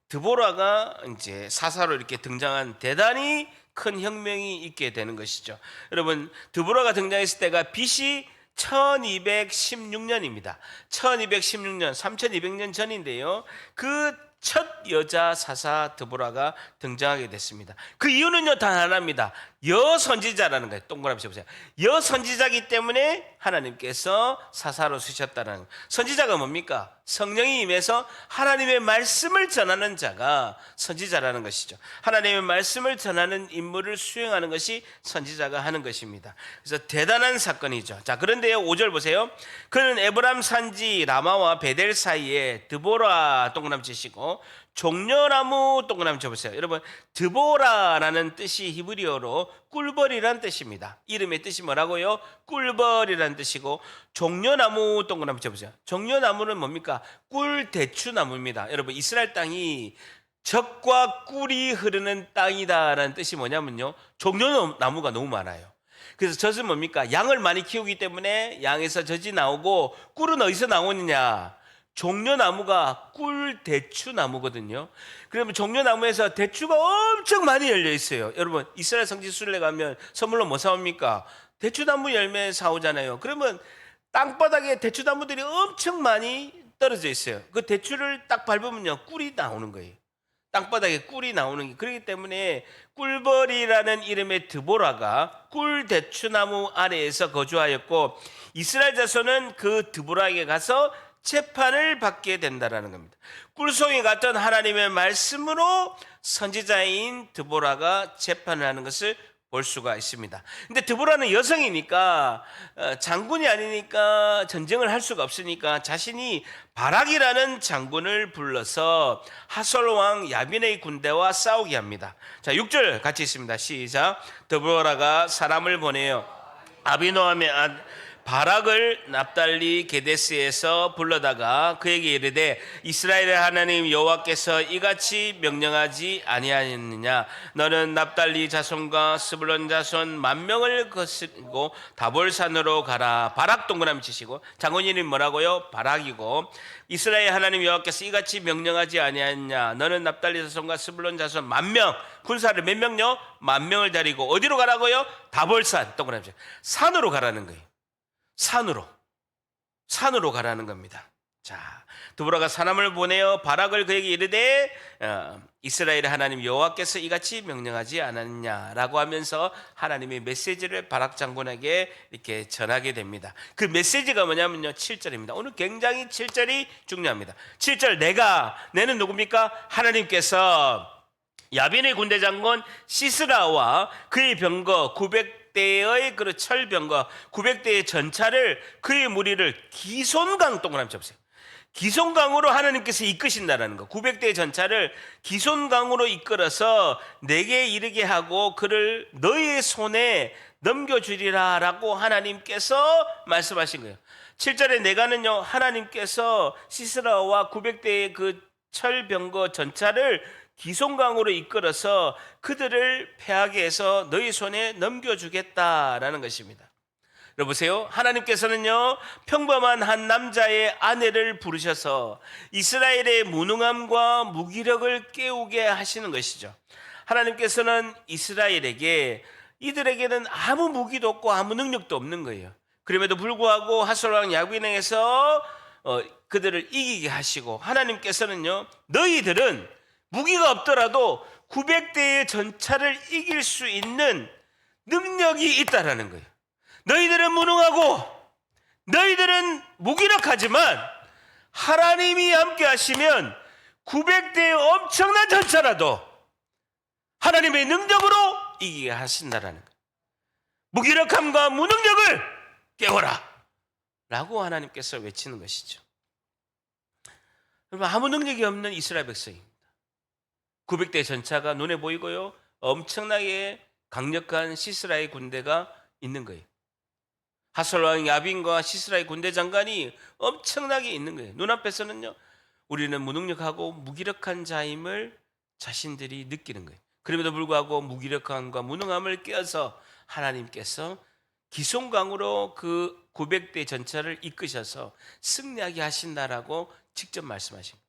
S1: 드보라가 이제 사사로 이렇게 등장한 대단히 큰 혁명이 있게 되는 것이죠. 여러분, 드보라가 등장했을 때가 BC 1216년입니다. 1216년, 3200년 전인데요. 그 첫 여자 사사 드보라가 등장하게 됐습니다. 그 이유는요, 단 하나입니다. 여선지자라는 거예요. 동그라미 쳐보세요. 여선지자이기 때문에 하나님께서 사사로 쓰셨다는 거예요. 선지자가 뭡니까? 성령이 임해서 하나님의 말씀을 전하는 자가 선지자라는 것이죠. 하나님의 말씀을 전하는 임무를 수행하는 것이 선지자가 하는 것입니다. 그래서 대단한 사건이죠. 자, 그런데요, 5절 보세요. 그는 에브람 산지 라마와 베델 사이에 드보라 동그라미 치시고 종려나무 동그라미 쳐보세요. 여러분, 드보라라는 뜻이 히브리어로 꿀벌이라는 뜻입니다. 이름의 뜻이 뭐라고요? 꿀벌이라는 뜻이고, 종려나무 동그라미 쳐보세요. 종려나무는 뭡니까? 꿀대추나무입니다. 여러분, 이스라엘 땅이 젖과 꿀이 흐르는 땅이다라는 뜻이 뭐냐면요, 종려나무가 너무 많아요. 그래서 젖은 뭡니까? 양을 많이 키우기 때문에 양에서 젖이 나오고, 꿀은 어디서 나오느냐? 종려나무가 꿀대추나무거든요. 그러면 종려나무에서 대추가 엄청 많이 열려 있어요. 여러분, 이스라엘 성지 순례 가면 선물로 뭐 사옵니까? 대추나무 열매 사오잖아요. 그러면 땅바닥에 대추나무들이 엄청 많이 떨어져 있어요. 그 대추를 딱 밟으면요, 꿀이 나오는 거예요. 땅바닥에 꿀이 나오는 게, 그렇기 때문에 꿀벌이라는 이름의 드보라가 꿀대추나무 아래에서 거주하였고, 이스라엘 자손은 그 드보라에게 가서 재판을 받게 된다라는 겁니다. 꿀송이 같은 하나님의 말씀으로 선지자인 드보라가 재판을 하는 것을 볼 수가 있습니다. 근데 드보라는 여성이니까, 장군이 아니니까 전쟁을 할 수가 없으니까 자신이 바락이라는 장군을 불러서 하솔 왕 야빈의 군대와 싸우게 합니다. 자, 6절 같이 있습니다. 시작. 드보라가 사람을 보내요. 아비노함의 바락을 납달리 게데스에서 불러다가 그에게 이르되, 이스라엘의 하나님 여호와께서 이같이 명령하지 아니하였느냐? 너는 납달리 자손과 스불론 자손 10,000명을 거스리고 다볼산으로 가라. 바락 동그라미 치시고, 장군 이름이 뭐라고요? 바락이고, 이스라엘 하나님 여호와께서 이같이 명령하지 아니하였느냐? 너는 납달리 자손과 스불론 자손 10,000명, 군사를 몇 명요? 10,000명을 데리고 어디로 가라고요? 다볼산 동그라미 치시고, 산으로 가라는 거예요. 산으로 가라는 겁니다. 자, 드보라가 사람을 보내어 바락을 그에게 이르되, 이스라엘의 하나님 여호와께서 이같이 명령하지 않았냐라고 하면서 하나님의 메시지를 바락 장군에게 이렇게 전하게 됩니다. 그 메시지가 뭐냐면요, 7절입니다. 오늘 굉장히 7절이 중요합니다. 7절, 내는 누굽니까? 하나님께서 야빈의 군대 장군 시스라와 그의 병거 900대의 그 철병거 900대의 전차를, 그의 무리를 기손강 동그라미 쳐보세요. 기손강으로 하나님께서 이끄신다라는 거. 900대의 전차를 기손강으로 이끌어서 내게 이르게 하고 그를 너희의 손에 넘겨주리라 라고 하나님께서 말씀하신 거예요. 7절에 내가는요, 하나님께서 시스라와 900대의 그 철병거 전차를 기손강으로 이끌어서 그들을 패하게 해서 너희 손에 넘겨주겠다라는 것입니다. 여러보세요, 하나님께서는요, 평범한 한 남자의 아내를 부르셔서 이스라엘의 무능함과 무기력을 깨우게 하시는 것이죠. 하나님께서는 이스라엘에게, 이들에게는 아무 무기도 없고 아무 능력도 없는 거예요. 그럼에도 불구하고 하솔 왕 야빈에서 그들을 이기게 하시고, 하나님께서는요, 너희들은 무기가 없더라도 900대의 전차를 이길 수 있는 능력이 있다라는 거예요. 너희들은 무능하고 너희들은 무기력하지만 하나님이 함께 하시면 900대의 엄청난 전차라도 하나님의 능력으로 이기게 하신다라는 거예요. 무기력함과 무능력을 깨워라 라고 하나님께서 외치는 것이죠. 여러분, 아무 능력이 없는 이스라엘 백성입니다. 900대 전차가 눈에 보이고요, 엄청나게 강력한 시스라의 군대가 있는 거예요. 하솔 왕 야빈과 시스라의 군대 장관이 엄청나게 있는 거예요. 눈앞에서는요, 우리는 무능력하고 무기력한 자임을 자신들이 느끼는 거예요. 그럼에도 불구하고 무기력함과 무능함을 깨어서 하나님께서 기손강으로 그 900대 전차를 이끄셔서 승리하게 하신다라고 직접 말씀하십니다.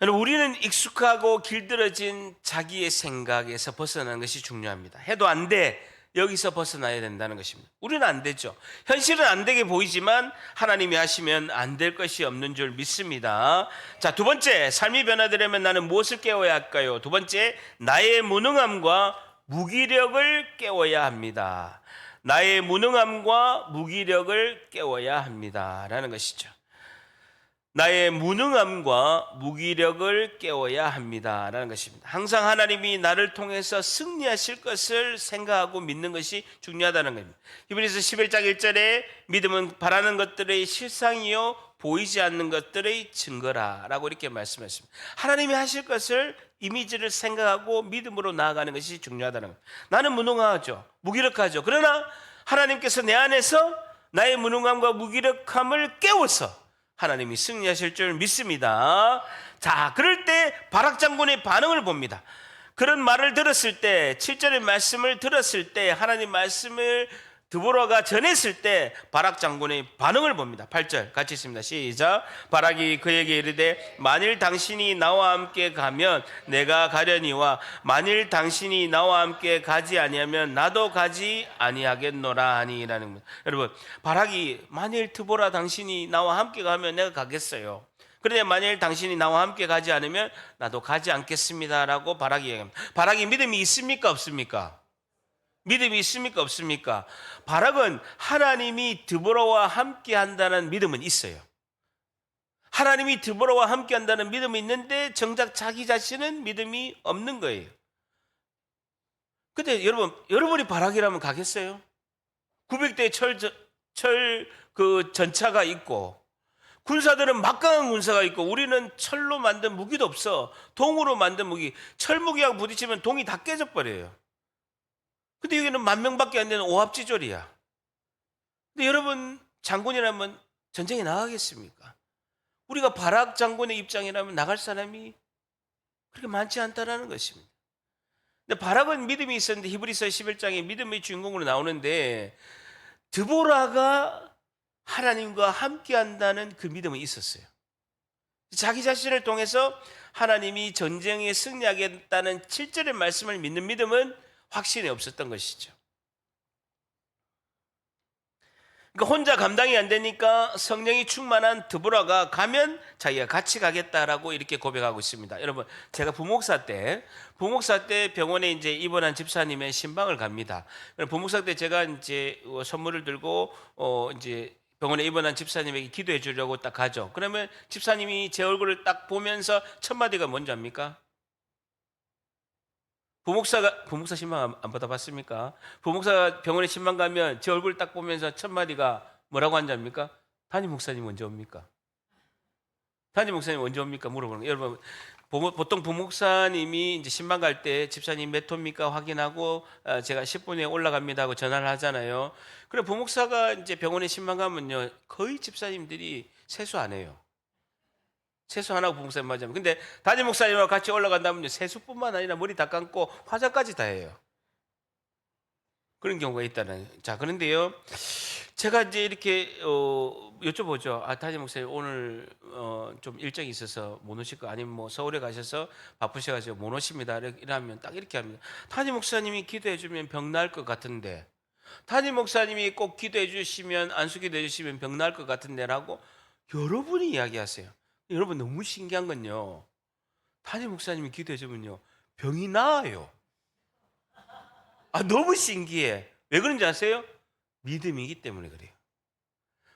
S1: 우리는 익숙하고 길들어진 자기의 생각에서 벗어나는 것이 중요합니다. 해도 안 돼, 여기서 벗어나야 된다는 것입니다. 우리는 안 되죠. 현실은 안 되게 보이지만 하나님이 하시면 안 될 것이 없는 줄 믿습니다. 자, 두 번째, 삶이 변화되려면 나는 무엇을 깨워야 할까요? 두 번째, 나의 무능함과 무기력을 깨워야 합니다. 나의 무능함과 무기력을 깨워야 합니다. 라는 것이죠. 나의 무능함과 무기력을 깨워야 합니다. 라는 것입니다. 항상 하나님이 나를 통해서 승리하실 것을 생각하고 믿는 것이 중요하다는 겁니다. 히브리서 11장 1절에 믿음은 바라는 것들의 실상이요 보이지 않는 것들의 증거라 라고 이렇게 말씀하십니다. 하나님이 하실 것을 이미지를 생각하고 믿음으로 나아가는 것이 중요하다는 겁니다. 나는 무능하죠. 무기력하죠. 그러나 하나님께서 내 안에서 나의 무능함과 무기력함을 깨워서 하나님이 승리하실 줄 믿습니다. 자, 그럴 때 바락 장군의 반응을 봅니다. 그런 말을 들었을 때, 7절의 말씀을 들었을 때, 하나님 말씀을 드보라가 전했을 때 바락 장군의 반응을 봅니다. 8절 같이 있습니다. 시작. 바락이 그에게 이르되 만일 당신이 나와 함께 가면 내가 가려니와 만일 당신이 나와 함께 가지 아니하면 나도 가지 아니하겠노라 하니라는 것. 여러분, 바락이 만일 드보라 당신이 나와 함께 가면 내가 가겠어요. 그런데 만일 당신이 나와 함께 가지 않으면 나도 가지 않겠습니다라고 바락이 얘기합니다. 바락이 믿음이 있습니까 없습니까? 믿음이 있습니까 없습니까? 바락은 하나님이 드보라와 함께 한다는 믿음은 있어요. 하나님이 드보라와 함께 한다는 믿음이 있는데 정작 자기 자신은 믿음이 없는 거예요. 근데 여러분이 바락이라면 가겠어요? 900대 철 전차가 있고 군사들은 막강한 군사가 있고 우리는 철로 만든 무기도 없어. 동으로 만든 무기. 철 무기하고 부딪히면 동이 다 깨져 버려요. 근데 여기는 10,000명밖에 안 되는 오합지졸이야. 근데 여러분 장군이라면 전쟁에 나가겠습니까? 우리가 바락 장군의 입장이라면 나갈 사람이 그렇게 많지 않다라는 것입니다. 근데 바락은 믿음이 있었는데 히브리서 11장에 믿음의 주인공으로 나오는데 드보라가 하나님과 함께 한다는 그 믿음이 있었어요. 자기 자신을 통해서 하나님이 전쟁에 승리하겠다는 7절의 말씀을 믿는 믿음은 확신이 없었던 것이죠. 그러니까 혼자 감당이 안 되니까 성령이 충만한 드보라가 가면 자기가 같이 가겠다라고 이렇게 고백하고 있습니다. 여러분, 제가 부목사 때 병원에 이제 입원한 집사님의 신방을 갑니다. 부목사 때 제가 이제 선물을 들고 이제 병원에 입원한 집사님에게 기도해 주려고 딱 가죠. 그러면 집사님이 제 얼굴을 딱 보면서 첫 마디가 뭔지 압니까? 부목사 신방 안 받아봤습니까? 부목사가 병원에 신방 가면 제 얼굴 딱 보면서 첫 마디가 뭐라고 한지 압니까? 담임 목사님 언제 옵니까? 담임 목사님 언제 옵니까? 물어보는 거예요. 여러분, 보통 부목사님이 이제 신방 갈 때 집사님 몇 호입니까 확인하고 제가 10분에 올라갑니다 하고 전화를 하잖아요. 그래 부목사가 이제 병원에 신방 가면요 거의 집사님들이 세수 안 해요. 세수 안 하고 부목사님 맞으면. 근데 담임 목사님하고 같이 올라간다면 세수뿐만 아니라 머리 다 감고 화장까지 다 해요. 그런 경우가 있다는. 자, 그런데요, 제가 이제 이렇게 여쭤보죠. 아, 담임 목사님 오늘 좀 일정이 있어서 못 오실 거 아니면 뭐 서울에 가셔서 바쁘셔가지고 못 오십니다. 이러면 딱 이렇게 합니다. 담임 목사님이 기도해 주면 병 나을 것 같은데, 담임 목사님이 꼭 기도해 주시면 안수기도 해 주시면 병 나을 것 같은데라고 여러분이 이야기하세요. 여러분 너무 신기한 건요, 담임 목사님이 기도해 주면요 병이 나아요. 아, 너무 신기해. 왜 그런지 아세요? 믿음이기 때문에 그래요.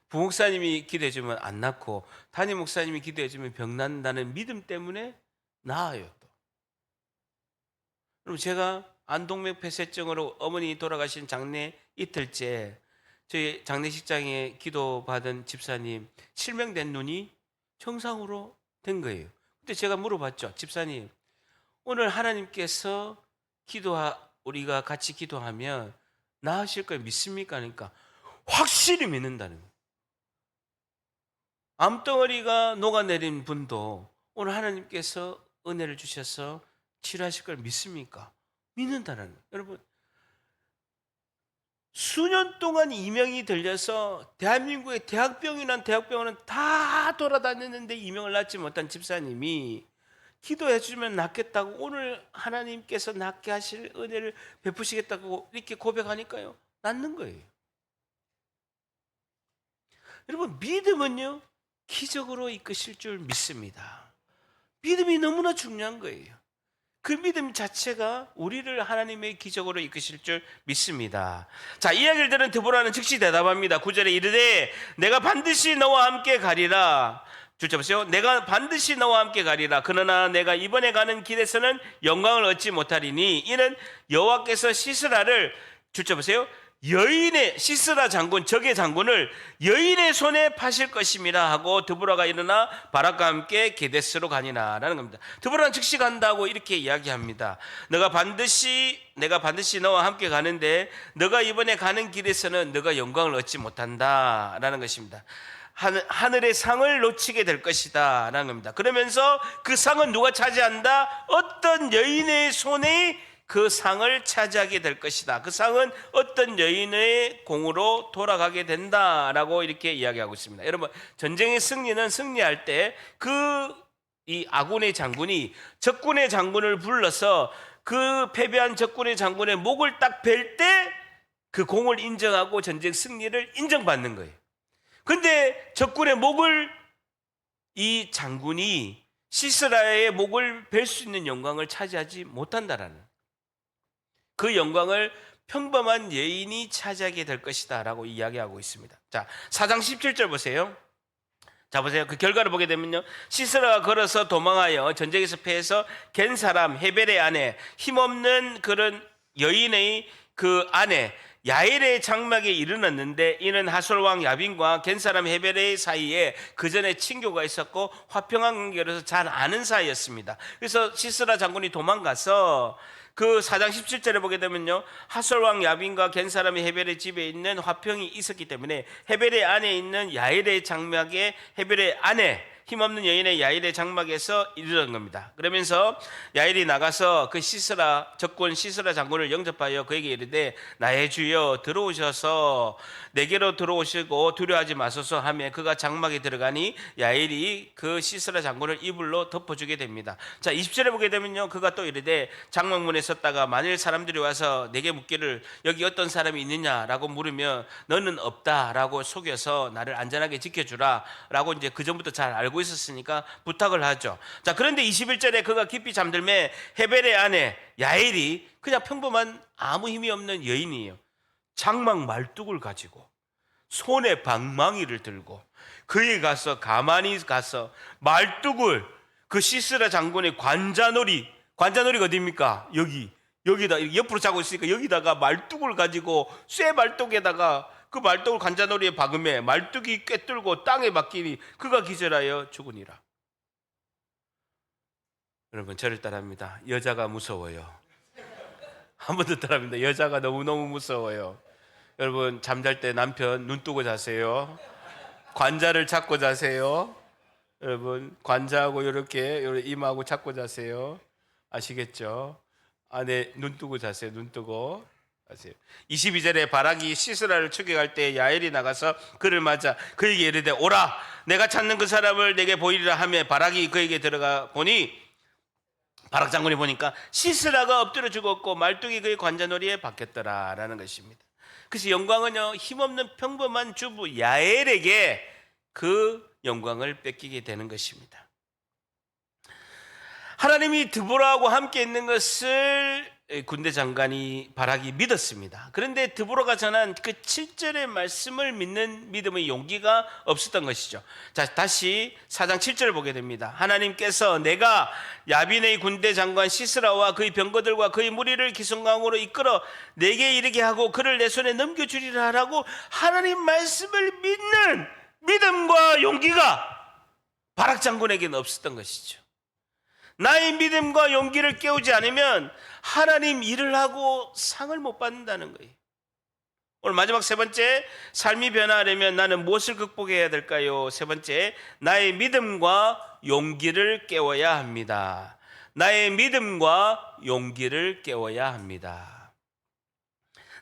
S1: 부목사님이 기도해 주면 안 낫고 담임 목사님이 기도해 주면 병 난다는 믿음 때문에 나아요. 또 그럼 제가 안동맥 폐쇄증으로 어머니 돌아가신 장례 이틀째 저희 장례식장에 기도받은 집사님 실명된 눈이 정상으로 된 거예요. 근데 제가 물어봤죠. 집사님, 오늘 하나님께서 우리가 같이 기도하면 나으실 걸 믿습니까? 그러니까 확실히 믿는다는 거예요. 암덩어리가 녹아내린 분도 오늘 하나님께서 은혜를 주셔서 치료하실 걸 믿습니까? 믿는다는 거예요. 여러분, 수년 동안 이명이 들려서 대한민국의 대학병원은 다 돌아다녔는데 이명을 낳지 못한 집사님이 기도해 주면 낫겠다고, 오늘 하나님께서 낫게 하실 은혜를 베푸시겠다고 이렇게 고백하니까요, 낫는 거예요. 여러분, 믿음은요 기적으로 이끄실 줄 믿습니다. 믿음이 너무나 중요한 거예요. 그 믿음 자체가 우리를 하나님의 기적으로 이끄실 줄 믿습니다. 자, 이야기를 들은 드보라는 즉시 대답합니다. 9절에 이르되 내가 반드시 너와 함께 가리라. 줄자 보세요. 내가 반드시 너와 함께 가리라. 그러나 내가 이번에 가는 길에서는 영광을 얻지 못하리니 이는 여호와께서 시스라를, 줄자 보세요, 여인의, 시스라 장군, 적의 장군을 여인의 손에 파실 것임이라 하고 드보라가 일어나 바락과 함께 게데스로 가니라 라는 겁니다. 드보라는 즉시 간다고 이렇게 이야기합니다. 내가 반드시 너와 함께 가는데 너가 이번에 가는 길에서는 너가 영광을 얻지 못한다 라는 것입니다. 하늘의 상을 놓치게 될 것이다 라는 겁니다. 그러면서 그 상은 누가 차지한다? 어떤 여인의 손에 그 상을 차지하게 될 것이다. 그 상은 어떤 여인의 공으로 돌아가게 된다라고 이렇게 이야기하고 있습니다. 여러분, 전쟁의 승리는 승리할 때 이 아군의 장군이 적군의 장군을 불러서 그 패배한 적군의 장군의 목을 딱 벨 때 그 공을 인정하고 전쟁 승리를 인정받는 거예요. 근데 적군의 목을, 이 장군이 시스라의 목을 벨 수 있는 영광을 차지하지 못한다라는, 그 영광을 평범한 여인이 차지하게 될 것이다 라고 이야기하고 있습니다. 자, 4장 17절 보세요. 자, 보세요. 그 결과를 보게 되면요, 시스라가 걸어서 도망하여 전쟁에서 패해서 겐 사람 헤벨의 아내, 힘없는 그런 여인의 그 아내 야엘의 장막에 이르렀는데 이는 하솔왕 야빈과 겐 사람 헤벨의 사이에 그 전에 친교가 있었고 화평한 관계로서 잘 아는 사이였습니다. 그래서 시스라 장군이 도망가서 그 4장 17절에 보게 되면요, 하솔왕 야빈과 겐 사람의 헤벨의 집에 있는 화평이 있었기 때문에 헤벨의 안에 있는 야엘의 장막에 헤벨의 아내, 힘없는 여인의 야엘의 장막에서 이르는 겁니다. 그러면서 야엘이 나가서 그 시스라 적군 시스라 장군을 영접하여 그에게 이르되 나의 주여 들어오셔서 내게로 들어오시고 두려워하지 마소서 하며 그가 장막에 들어가니 야엘이 그 시스라 장군을 이불로 덮어주게 됩니다. 자, 20절에 보게 되면요, 그가 또 이르되 장막문에 섰다가 만일 사람들이 와서 내게 묻기를 여기 어떤 사람이 있느냐라고 물으면 너는 없다라고 속여서 나를 안전하게 지켜주라 라고 이제 그 전부터 잘 알고 있었으니까 부탁을 하죠. 자, 그런데 21절에 그가 깊이 잠들매 헤벨의 아내 야엘이 그냥 평범한 아무 힘이 없는 여인이에요. 장막 말뚝을 가지고 손에 방망이를 들고 그에 가서 가만히 가서 말뚝을, 그 시스라 장군의 관자놀이가 어디입니까? 여기다 옆으로 자고 있으니까 여기다가 말뚝을 가지고 쇠 말뚝에다가 그 말뚝을 관자놀이에 박음에 말뚝이 꿰뚫고 땅에 박히니 그가 기절하여 죽으니라. 여러분, 저를 따라합니다. 여자가 무서워요. 한 번 더 따라합니다. 여자가 너무너무 무서워요. 여러분, 잠잘 때 남편 눈 뜨고 자세요. 관자를 잡고 자세요. 여러분, 관자하고 이렇게 이마하고 잡고 자세요. 아시겠죠? 아내 눈 뜨고 자세요. 눈 뜨고 자세요. 22절에 바락이 시스라를 추격할 때 야엘이 나가서 그를 맞아 그에게 이르되 오라 내가 찾는 그 사람을 내게 보이리라 하며 바락이 그에게 들어가 보니 바락 장군이 보니까 시스라가 엎드려 죽었고 말뚝이 그의 관자놀이에 박혔더라 라는 것입니다. 그래서 영광은요, 힘없는 평범한 주부 야엘에게 그 영광을 뺏기게 되는 것입니다. 하나님이 드보라하고 함께 있는 것을 군대 장관이 바락이 믿었습니다. 그런데 드보라가 전한 그 7절의 말씀을 믿는 믿음의 용기가 없었던 것이죠. 자, 다시 4장 7절을 보게 됩니다. 하나님께서 내가 야빈의 군대 장관 시스라와 그의 병거들과 그의 무리를 기성강으로 이끌어 내게 이르게 하고 그를 내 손에 넘겨주리라 하라고 하나님 말씀을 믿는 믿음과 용기가 바락 장군에게는 없었던 것이죠. 나의 믿음과 용기를 깨우지 않으면 하나님 일을 하고 상을 못 받는다는 거예요. 오늘 마지막 세 번째, 삶이 변화하려면 나는 무엇을 극복해야 될까요? 세 번째, 나의 믿음과 용기를 깨워야 합니다. 나의 믿음과 용기를 깨워야 합니다.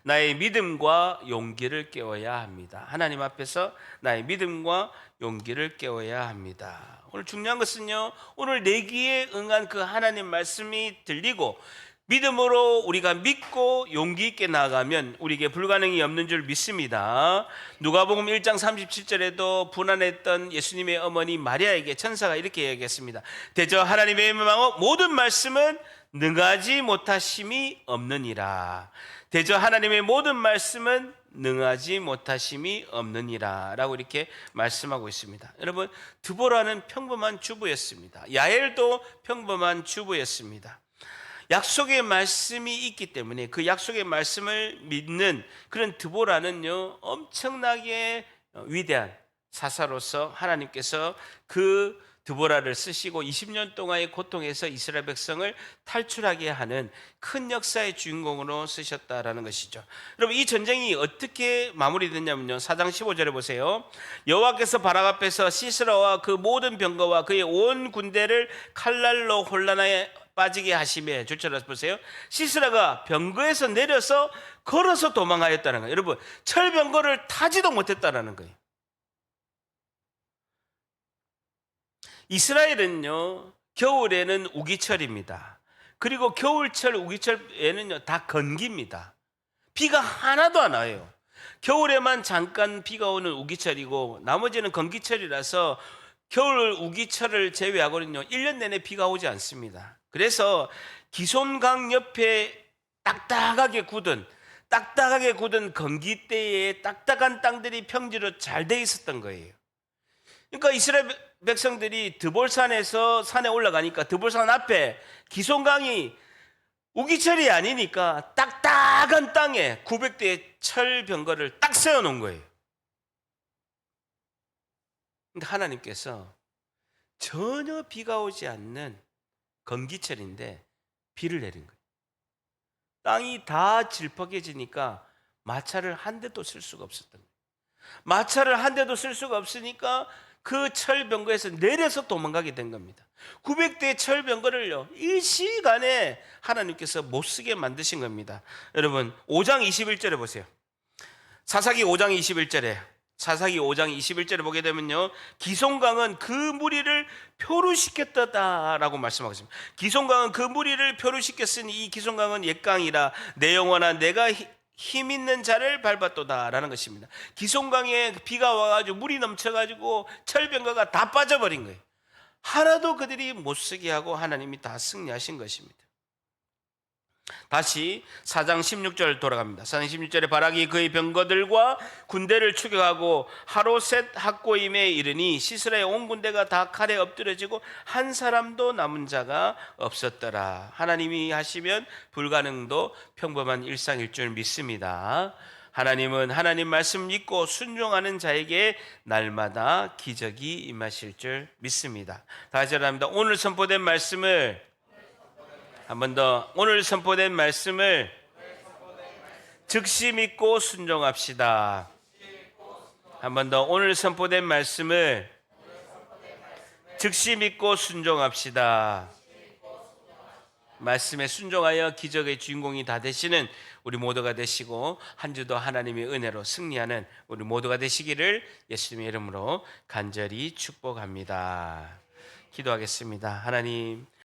S1: 나의 믿음과 용기를 깨워야 합니다. 하나님 앞에서 나의 믿음과 용기를 깨워야 합니다. 오늘 중요한 것은요, 오늘 내기에 응한 그 하나님 말씀이 들리고 믿음으로 우리가 믿고 용기 있게 나아가면 우리에게 불가능이 없는 줄 믿습니다. 누가복음 1장 37절에도 분안했던 예수님의 어머니 마리아에게 천사가 이렇게 얘기했습니다. 대저 하나님의 명하고 모든 말씀은 능하지 못하심이 없느니라. 대저 하나님의 모든 말씀은 능하지 못하심이 없느니라 라고 이렇게 말씀하고 있습니다. 여러분, 드보라는 평범한 주부였습니다. 야엘도 평범한 주부였습니다. 약속의 말씀이 있기 때문에 그 약속의 말씀을 믿는 그런 드보라는요, 엄청나게 위대한 사사로서 하나님께서 그 드보라를 쓰시고 20년 동안의 고통에서 이스라엘 백성을 탈출하게 하는 큰 역사의 주인공으로 쓰셨다라는 것이죠. 여러분, 이 전쟁이 어떻게 마무리됐냐면요, 4장 15절에 보세요. 여호와께서 바락 앞에서 시스라와 그 모든 병거와 그의 온 군대를 칼날로 혼란하에 빠지게 하심에, 주처럼 보세요. 시스라가 병거에서 내려서 걸어서 도망하였다는 거예요. 여러분, 철병거를 타지도 못했다는 거예요. 이스라엘은요, 겨울에는 우기철입니다. 그리고 겨울철, 우기철에는요, 다 건기입니다. 비가 하나도 안 와요. 겨울에만 잠깐 비가 오는 우기철이고 나머지는 건기철이라서 겨울 우기철을 제외하고는요, 1년 내내 비가 오지 않습니다. 그래서 기손강 옆에 딱딱하게 굳은 건기대에 딱딱한 땅들이 평지로 잘 돼 있었던 거예요. 그러니까 이스라엘 백성들이 드볼산에서 산에 올라가니까 드볼산 앞에 기손강이 우기철이 아니니까 딱딱한 땅에 900대의 철병거를 딱 세워놓은 거예요. 근데 하나님께서 전혀 비가 오지 않는 건기철인데 비를 내린 거예요. 땅이 다 질퍽해지니까 마차를 한 대도 쓸 수가 없었던 거예요. 마차를 한 대도 쓸 수가 없으니까 그 철병거에서 내려서 도망가게 된 겁니다. 900대의 철병거를요, 일시간에 하나님께서 못 쓰게 만드신 겁니다. 여러분, 5장 21절에 보세요. 사사기 5장 21절에 보게 되면요, 기손강은 그 무리를 표류시켰다라고 말씀하고 있습니다. 기손강은 그 무리를 표류시켰으니 이 기손강은 옛강이라 내 영혼아 내가 힘 있는 자를 밟았도다라는 것입니다. 기손강에 비가 와가지고 물이 넘쳐가지고 철병거가 다 빠져버린 거예요. 하나도 그들이 못 쓰게 하고 하나님이 다 승리하신 것입니다. 다시 4장 16절 돌아갑니다. 4장 16절에 바락이 그의 병거들과 군대를 추격하고 하로셋 학고임에 이르니 시스라의 온 군대가 다 칼에 엎드려지고 한 사람도 남은 자가 없었더라. 하나님이 하시면 불가능도 평범한 일상일 줄 믿습니다. 하나님은 하나님 말씀 믿고 순종하는 자에게 날마다 기적이 임하실 줄 믿습니다. 다시 합니다. 오늘 선포된 말씀을 한 번 더, 오늘 선포된 말씀을 즉시 믿고 순종합시다. 한 번 더, 오늘 선포된 말씀을 즉시 믿고 순종합시다. 말씀에 순종하여 기적의 주인공이 다 되시는 우리 모두가 되시고 한 주도 하나님의 은혜로 승리하는 우리 모두가 되시기를 예수님의 이름으로 간절히 축복합니다. 기도하겠습니다. 하나님,